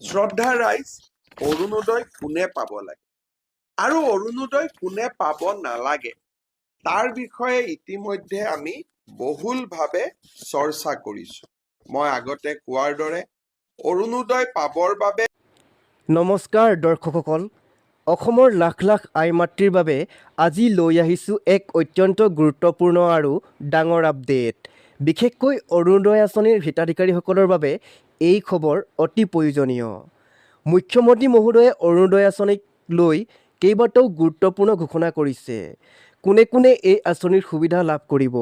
শ্ৰদ্ধা ৰাইজ, অৰুণোদয় কোনে পাব লাগে আৰু অৰুণোদয় কোনে পাব নালাগে তাৰ বিষয়ে ইতিমধ্যে আমি বহুলভাৱে চৰ্চা কৰিছো। মই আগতে কোৱাৰ দৰে অৰুণোদয় পাবৰ বাবে নমস্কাৰ দৰ্শকসকল, অসমৰ লাখ লাখ আই মাতৃৰ বাবে আজি লৈ আহিছোঁ এক অত্যন্ত গুৰুত্বপূৰ্ণ আৰু ডাঙৰ আপডেট। বিশেষকৈ অৰুণোদয় আঁচনিৰ হিতাধিকাৰীসকলৰ বাবে এই খবৰ অতি প্ৰয়োজনীয়। মুখ্যমন্ত্ৰী মহোদয়ে অৰুণোদয় আঁচনিক লৈ কেইবাটাও গুৰুত্বপূৰ্ণ ঘোষণা কৰিছে। কোনে কোনে এই আঁচনিৰ সুবিধা লাভ কৰিব,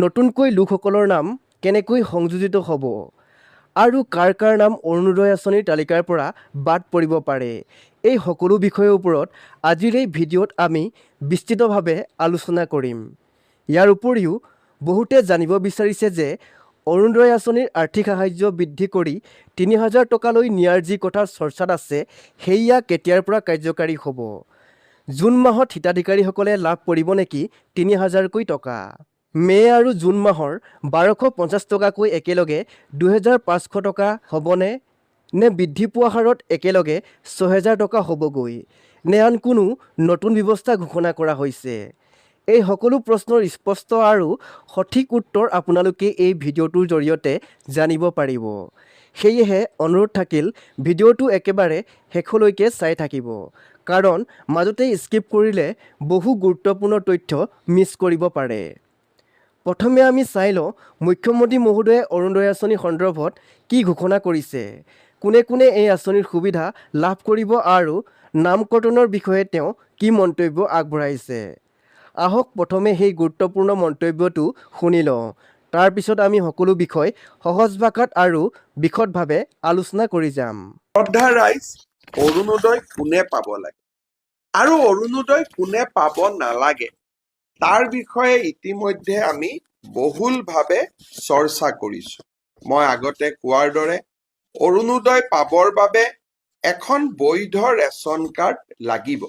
নতুনকৈ লোকসকলৰ নাম কেনেকৈ সংযোজিত হ'ব আৰু কাৰ কাৰ নাম অৰুণোদয় আঁচনিৰ তালিকাৰ পৰা বাদ পৰিব পাৰে, এই সকলো বিষয়ৰ ওপৰত আজিৰ এই ভিডিঅ'ত আমি বিস্তৃতভাৱে আলোচনা কৰিম। ইয়াৰ উপৰিও বহুতে জানিব বিচাৰিছে যে অৰুণোদয় আঁচনিৰ আৰ্থিক সাহায্য বৃদ্ধি কৰি ৩,০০০ টকালৈ নিয়াৰ যি কথা চৰ্চাত আছে, সেয়া কেতিয়াৰ পৰা কাৰ্যকাৰী হ'ব। জুন মাহত হিতাধিকাৰীসকলে লাভ কৰিব নেকি ৩,০০০কৈ টকা। মে' আৰু জুন মাহৰ ১,২৫০ টকাকৈ একেলগে ২,৫০০ টকা হ'বনে, নে বৃদ্ধি পোৱা হাৰত একেলগে ৬,০০০ টকা হ'বগৈ, নে আন কোনো নতুন ব্যৱস্থা ঘোষণা কৰা হৈছে? এই সকলো প্ৰশ্নৰ স্পষ্ট আৰু সঠিক উত্তৰ আপোনালোকে এই ভিডিঅ'টোৰ জৰিয়তে জানিব পাৰিব। সেয়েহে অনুৰোধ থাকিল ভিডিঅ'টো একেবাৰে শেষলৈকে চাই থাকিব, কাৰণ মাজতে স্কিপ কৰিলে বহু গুৰুত্বপূৰ্ণ তথ্য মিছ কৰিব পাৰে। প্ৰথমে আমি চাই লওঁ মুখ্যমন্ত্ৰী মহোদয়ে অৰুণোদয় আঁচনি সন্দৰ্ভত কি ঘোষণা কৰিছে, কোনে কোনে এই আঁচনিৰ সুবিধা লাভ কৰিব আৰু নামকৰণৰ বিষয়ে তেওঁ কি মন্তব্য আগবঢ়াইছে। আহক প্ৰথমে সেই গুৰুত্বপূৰ্ণ মন্তব্যটো শুনি লওঁ। তাৰপিছত আমি সকলো বিষয় সহজ ভাষাত আৰু বিশদভাৱে আলোচনা কৰি যাম। শ্ৰদ্ধা ৰাইজ, অৰুণোদয় কোনে পাব লাগে আৰু অৰুণোদয় কোনে পাব নালাগে তাৰ বিষয়ে ইতিমধ্যে আমি বহুলভাৱে চৰ্চা কৰিছো। মই আগতে কোৱাৰ দৰে অৰুণোদয় পাবৰ বাবে এখন বৈধ ৰেচন কাৰ্ড লাগিব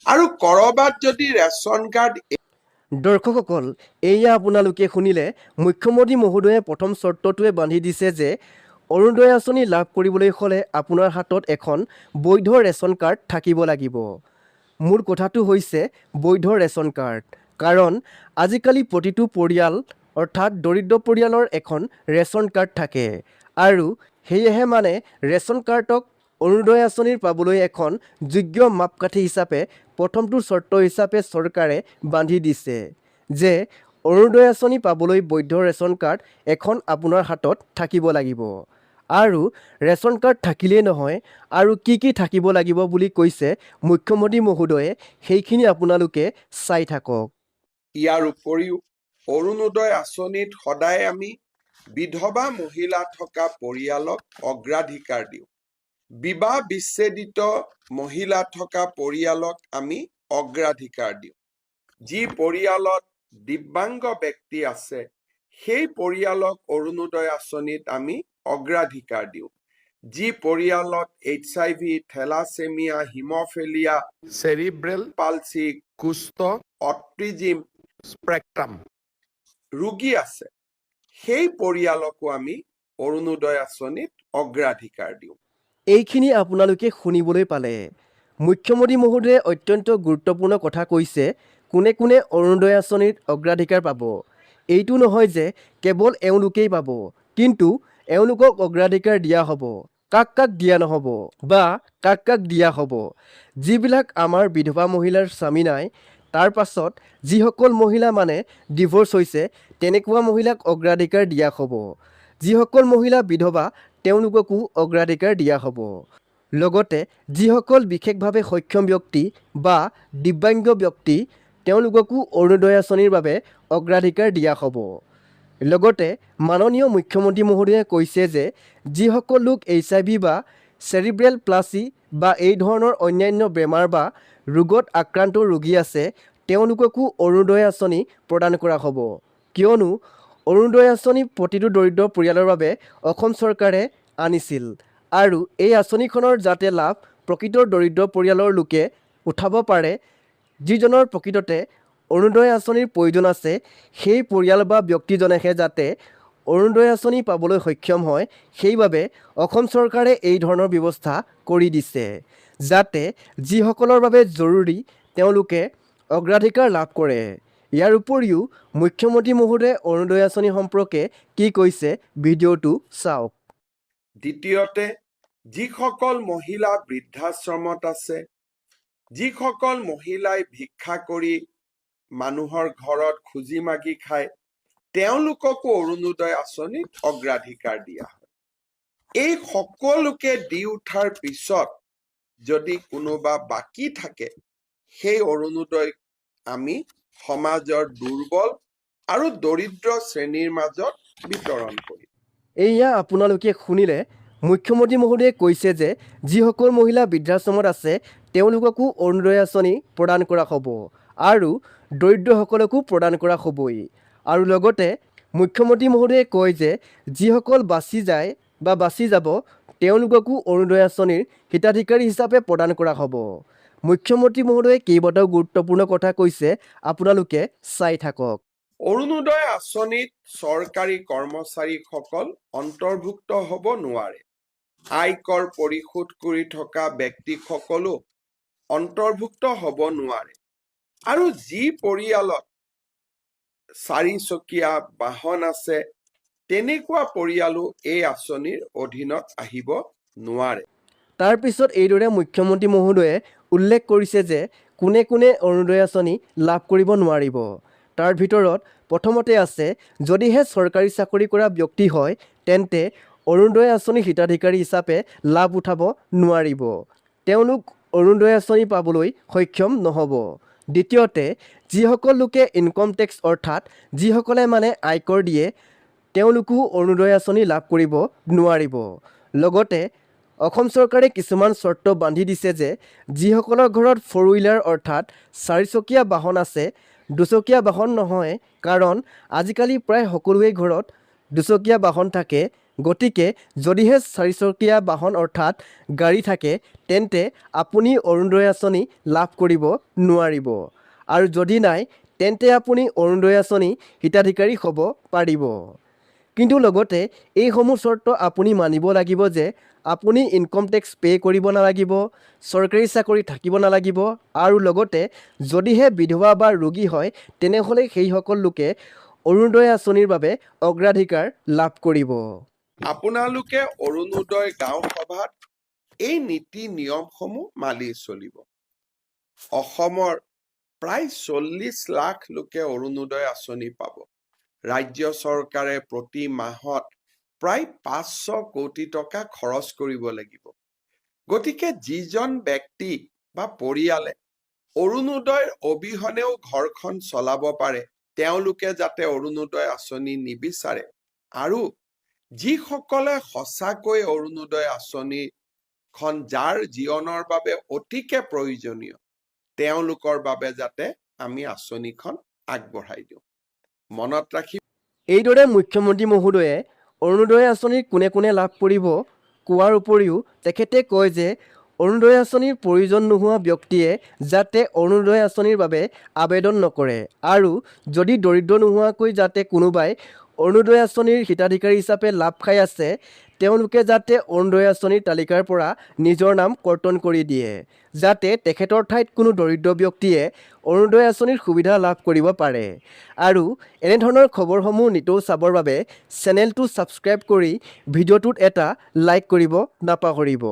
আৰু কৰবাত যদি ৰেচন কাৰ্ড দৰ্শকসকল, এয়া আপোনালোকে শুনিলে মুখ্যমন্ত্ৰী মহোদয়ে প্ৰথম চৰ্তটোৱে বান্ধি দিছে যে অৰুণোদয় আঁচনি লাভ কৰিবলৈ হ'লে আপোনাৰ হাতত এখন বৈধ ৰেচন কাৰ্ড থাকিব লাগিব। মূল কথাটো হৈছে বৈধ ৰেচন কাৰ্ড, কাৰণ আজিকালি প্ৰতিটো পৰিয়াল অৰ্থাৎ দৰিদ্ৰ পৰিয়ালৰ এখন ৰেচন কাৰ্ড থাকে আৰু সেয়েহে ৰেচন কাৰ্ডক অৰুণোদয় আঁচনিৰ পাবলৈ এখন যোগ্য মাপকাঠি হিচাপে প্ৰথমটো চৰ্ত হিচাপে চৰকাৰে বান্ধি দিছে যে অৰুণোদয় আঁচনি পাবলৈ বৈধ ৰেচন কাৰ্ড এখন আপোনাৰ হাতত থাকিব লাগিব। আৰু ৰেচন কাৰ্ড থাকিলেই নহয়, আৰু কি কি থাকিব লাগিব বুলি কৈছে মুখ্যমন্ত্ৰী মহোদয়ে, সেইখিনি আপোনালোকে চাই থাকক। ইয়াৰ উপৰিও অৰুণোদয় আঁচনিত সদায় আমি বিধৱা মহিলা থকা পৰিয়ালক অগ্ৰাধিকাৰ দিওঁ। বিবাহ বিচ্ছেদিত মহিলা থকা পৰিয়ালক আমি অগ্ৰাধিকাৰ দিওঁ। যি পৰিয়ালত দিব্যাংগ ব্যক্তি আছে সেই পৰিয়ালক অৰুণোদয় আঁচনিত আমি অগ্ৰাধিকাৰ দিওঁ। যি পৰিয়ালত HIV, থেলাছেমিয়া, হিমফেলিয়া, চেৰিব্ৰেল পালচি, কুষ্ঠ, অটিজিম স্পেক্ট্ৰাম ৰোগী আছে, সেই পৰিয়ালকো আমি অৰুণোদয় আঁচনিত অগ্ৰাধিকাৰ দিওঁ। এইখিনি আপোনালোকে শুনিবলৈ পালে। মুখ্যমন্ত্ৰী মহোদয়ে অত্যন্ত গুৰুত্বপূৰ্ণ কথা কৈছে, কোনে কোনে অৰুণোদয় আঁচনিত অগ্ৰাধিকাৰ পাব। এইটো নহয় যে কেৱল এওঁলোকেই পাব, কিন্তু এওঁলোকক অগ্ৰাধিকাৰ দিয়া হ'ব। কাক কাক দিয়া নহ'ব বা কাক কাক দিয়া হ'ব? যিবিলাক আমাৰ বিধৱা মহিলাৰ স্বামী নাই, তাৰ পাছত যিসকল মহিলা ডিভ'ৰ্চ হৈছে, তেনেকুৱা মহিলাক অগ্ৰাধিকাৰ দিয়া হ'ব। যিসকল মহিলা বিধৱা, তেওঁলোককো অগ্ৰাধিকাৰ দিয়া হ'ব। লগতে যিসকল বিশেষভাৱে সক্ষম ব্যক্তি বা দিব্যাংগ ব্যক্তি, তেওঁলোককো অৰুণোদয় আঁচনিৰ বাবে অগ্ৰাধিকাৰ দিয়া হ'ব। লগতে মাননীয় মুখ্যমন্ত্ৰী মহোদয়ে কৈছে যে যিসকল লোক HIV বা চেৰিব্ৰেল প্লাচি বা এই ধৰণৰ অন্যান্য বেমাৰ বা ৰোগত আক্ৰান্ত ৰোগী আছে, তেওঁলোককো অৰুণোদয় আঁচনি প্ৰদান কৰা হ'ব। কিয়নো অৰুণোদয় আঁচনি প্ৰতিটো দৰিদ্ৰ পৰিয়ালৰ বাবে অসম চৰকাৰে আনিছিল, আৰু এই আঁচনিখনৰ যাতে লাভ প্ৰকৃত দৰিদ্ৰ পৰিয়ালৰ লোকে উঠাব পাৰে, যিজনৰ প্ৰকৃততে অৰুণোদয় আঁচনিৰ প্ৰয়োজন আছে, সেই পৰিয়াল বা ব্যক্তিজনেহে যাতে অৰুণোদয় আঁচনি পাবলৈ সক্ষম হয় সেইবাবে অসম চৰকাৰে এই ধৰণৰ ব্যৱস্থা কৰি দিছে যাতে যিসকলৰ বাবে জৰুৰী তেওঁলোকে অগ্ৰাধিকাৰ লাভ কৰে। ইয়াৰ উপৰিও মুখ্যমন্ত্ৰী মহোদয়ে অৰুণোদয় আঁচনি সম্পৰ্কে কি কৈছে ভিডিঅ'টো চাওক। দ্বিতীয়তে, যিসকল মহিলা বৃদ্ধাশ্ৰমত আছে, যিসকল মহিলাই ভিক্ষা কৰি মানুহৰ ঘৰত খুজি মাগি খায়, তেওঁলোককো অৰুণোদয় আঁচনিত অগ্ৰাধিকাৰ দিয়া হয়। এই সকলোকে দি উঠাৰ পিছত যদি কোনোবা বাকী থাকে, সেই অৰুণোদয় আমি সমাজৰ দুৰ্বল আৰু দৰিদ্ৰ শ্ৰেণীৰ মাজত বিতৰণ কৰিম। এয়া আপোনালোকে শুনিলে, মুখ্যমন্ত্ৰী মহোদয়ে কৈছে যে যিসকল মহিলা বৃদ্ধাশ্ৰমত আছে তেওঁলোককো অৰুণোদয় আঁচনি প্ৰদান কৰা হ'ব আৰু দৰিদ্ৰসকলকো প্ৰদান কৰা হ'বই। আৰু লগতে মুখ্যমন্ত্ৰী মহোদয়ে কয় যে যিসকল বাচি যায় বা বাচি যাব তেওঁলোককো অৰুণোদয় আঁচনিৰ হিতাধিকাৰী হিচাপে প্ৰদান কৰা হ'ব। মুখ্যমন্ত্ৰী মহোদয়ে কেইবাটাও গুৰুত্বপূৰ্ণ কথা কৈছে, আপোনালোকে চাই থাকক। অৰুণোদয় আঁচনিত চৰকাৰী কৰ্মচাৰীসকল অন্তৰ্ভুক্ত হ'ব নোৱাৰে। আয়কৰ পৰিশোধ কৰি থকা ব্যক্তিসকলো অন্তৰ্ভুক্ত হ'ব নোৱাৰে। আৰু যি পৰিয়ালত 4 চকীয়া বাহন আছে তেনেকুৱা পৰিয়ালো এই আঁচনিৰ অধীনত আহিব নোৱাৰে। তাৰপিছত এইদৰে মুখ্যমন্ত্ৰী মহোদয়ে উল্লেখ কৰিছে যে কোনে কোনে অৰুণোদয় আঁচনি লাভ কৰিব নোৱাৰিব। তাৰ ভিতৰত প্ৰথমতে আছে, যদিহে চৰকাৰী চাকৰি কৰা ব্যক্তি হয় তেন্তে অৰুণোদয় আঁচনিৰ হিতাধিকাৰী হিচাপে লাভ উঠাব নোৱাৰিব। তেওঁলোক অৰুণোদয় আঁচনি পাবলৈ সক্ষম নহ'ব। দ্বিতীয়তে, যিসকল লোকে ইনকম টেক্স অৰ্থাৎ যিসকলে আয়কৰ দিয়ে তেওঁলোকো অৰুণোদয় আঁচনি লাভ কৰিব নোৱাৰিব। লগতে অসম চৰকাৰে কিছুমান চৰ্ত বান্ধি দিছে যে যিসকলৰ ঘৰত 4 হুইলাৰ অৰ্থাৎ 4 চকীয়া বাহন আছে, 2 চকীয়া বাহন নহয়, কাৰণ আজিকালি প্ৰায় সকলোৰে ঘৰত 2 চকীয়া বাহন থাকে। গতিকে যদিহে 4 চকীয়া বাহন অৰ্থাৎ গাড়ী থাকে তেন্তে আপুনি অৰুণোদয় আঁচনি লাভ কৰিব নোৱাৰিব। আৰু যদি নাই তেন্তে আপুনি অৰুণোদয় আঁচনি হিতাধিকাৰী হ'ব পাৰিব। কিন্তু লগতে এইসমূহ চৰ্ত আপুনি মানিব লাগিব যে আপুনি ইনকম টেক্স পে' কৰিব নালাগিব, চৰকাৰী চাকৰি থাকিব নালাগিব, আৰু লগতে যদিহে বিধৱা বা ৰোগী হয় তেনেহ'লে সেইসকল লোকে অৰুণোদয় আঁচনিৰ বাবে অগ্ৰাধিকাৰ লাভ কৰিব। আপোনালোকে অৰুণোদয় গাঁও সভাত এই নীতি নিয়মসমূহ মানি চলিব। অসমৰ প্ৰায় 40 লাখ লোকে অৰুণোদয় আঁচনি পাব। ৰাজ্য চৰকাৰে প্ৰতি মাহত প্ৰায় 500 কোটি টকা খৰচ কৰিব লাগিব। গতিকে যিজন ব্যক্তি বা পৰিয়ালে অৰুণোদয়ৰ অবিহনেও ঘৰখন চলাব পাৰে তেওঁলোকে যাতে অৰুণোদয় আঁচনি নিবিচাৰে, আৰু যিসকলে সঁচাকৈ অৰুণোদয় আঁচনিখন যাৰ জীৱনৰ বাবে অতিকে প্ৰয়োজনীয় তেওঁলোকৰ বাবে যাতে আমি আঁচনিখন আগবঢ়াই দিওঁ। মনত ৰাখি এইদৰে মুখ্যমন্ত্ৰী মহোদয়ে অৰুণোদয় আঁচনিৰ কোনে কোনে লাভ কৰিব কোৱাৰ উপৰিও তেখেতে কয় যে অৰুণোদয় আঁচনিৰ প্ৰয়োজন নোহোৱা ব্যক্তিয়ে যাতে অৰুণোদয় আঁচনিৰ বাবে আবেদন নকৰে, আৰু যদি দৰিদ্ৰ নোহোৱাকৈ যাতে কোনোবাই অৰুণোদয় আঁচনিৰ হিতাধিকাৰী হিচাপে লাভ খাই আছে তেওঁলোকে যাতে অৰুণোদয় আঁচনিৰ তালিকাৰ পৰা নিজৰ নাম কৰ্তন কৰি দিয়ে, যাতে তেখেতৰ ঠাইত কোনো দৰিদ্ৰ ব্যক্তিয়ে অৰুণোদয় আঁচনিৰ সুবিধা লাভ কৰিব পাৰে। আৰু এনেধৰণৰ খবৰসমূহ নিতৌ চাবৰ বাবে চেনেলটো ছাবস্ক্ৰাইব কৰি ভিডিঅ'টোত এটা লাইক কৰিব নাপাহৰিব।